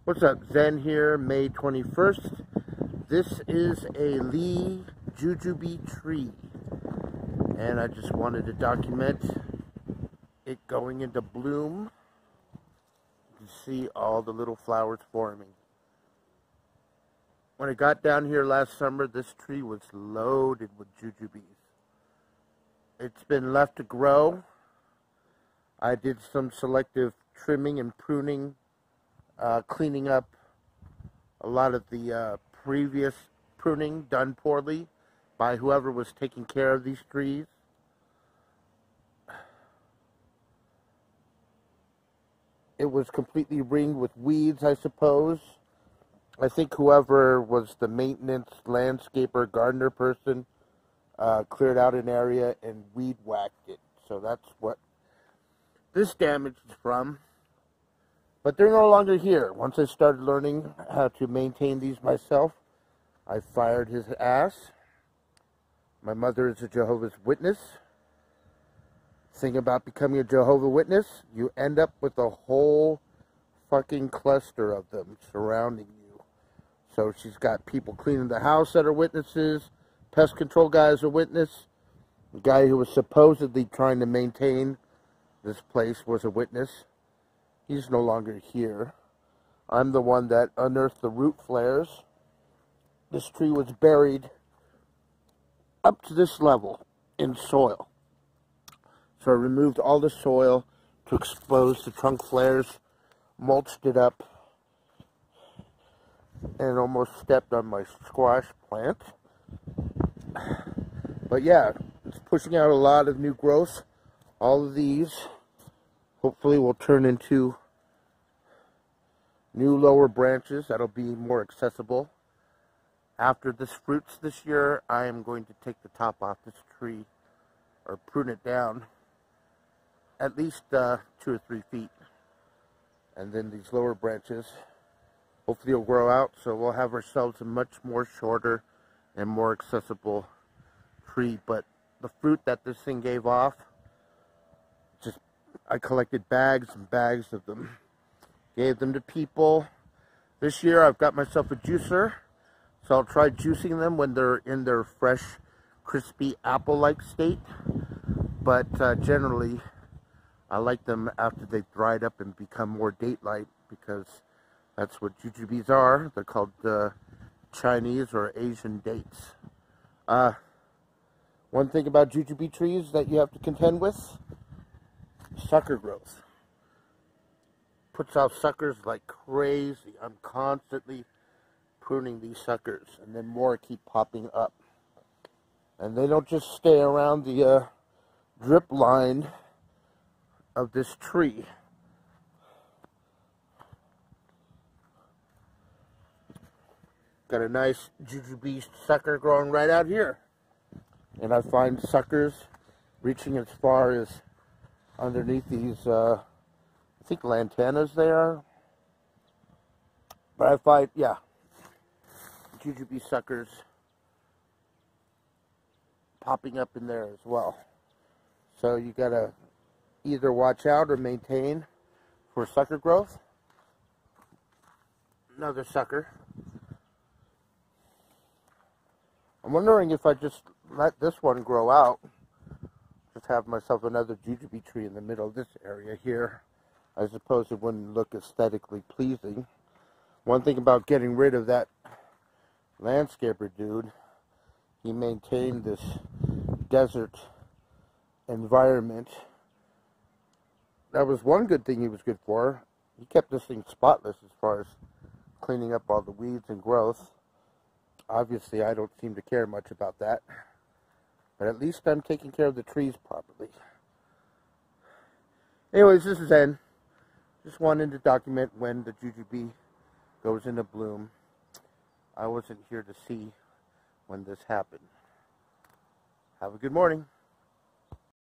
What's up, Zen here, May 21st. This is a Li Jujube tree, and I just wanted to document it going into bloom. You can see all the little flowers forming. When I got down here last summer, this tree was loaded with jujubes. It's been left to grow. I did some selective trimming and pruning, cleaning up a lot of the previous pruning done poorly by whoever was taking care of these trees. It was completely ringed with weeds, I suppose. I think whoever was the maintenance, landscaper, gardener person cleared out an area and weed whacked it. So that's what this damage is from. But they're no longer here. Once I started learning how to maintain these myself, I fired his ass. My mother is a Jehovah's Witness. Thing about becoming a Jehovah's Witness, you end up with a whole fucking cluster of them surrounding you. So she's got people cleaning the house that are witnesses. Pest control guy is a witness. The guy who was supposedly trying to maintain this place was a witness. He's no longer here. I'm the one that unearthed the root flares. This tree was buried up to this level in soil. So I removed all the soil to expose the trunk flares, mulched it up, and almost stepped on my squash plant. But yeah, it's pushing out a lot of new growth. All of these hopefully will turn into new lower branches that'll be more accessible. After this fruits this year, I am going to take the top off this tree or prune it down at least 2 or 3 feet. And then these lower branches hopefully will grow out, so we'll have ourselves a much more shorter and more accessible tree. But the fruit that this thing gave off, I collected bags and bags of them, gave them to people. This year I've got myself a juicer, so I'll try juicing them when they're in their fresh, crispy, apple-like state. But generally, I like them after they've dried up and become more date-like, because that's what jujubes are. They're called Chinese or Asian dates. One thing about jujube trees that you have to contend with: sucker growth. Puts out suckers like crazy. I'm constantly pruning these suckers, and then more keep popping up. And they don't just stay around the drip line of this tree. Got a nice jujube sucker growing right out here. And I find suckers reaching as far as underneath these, I think lantanas they are. But I find, yeah, jujube suckers popping up in there as well. So you gotta either watch out or maintain for sucker growth. Another sucker. I'm wondering if I just let this one grow out, just have myself another jujube tree in the middle of this area here. I suppose it wouldn't look aesthetically pleasing. One thing about getting rid of that landscaper dude, he maintained this desert environment. That was one good thing he was good for. He kept this thing spotless as far as cleaning up all the weeds and growth. Obviously, I don't seem to care much about that. But at least I'm taking care of the trees properly. Anyways, this is Zen. Just wanted to document when the jujube goes into bloom. I wasn't here to see when this happened. Have a good morning.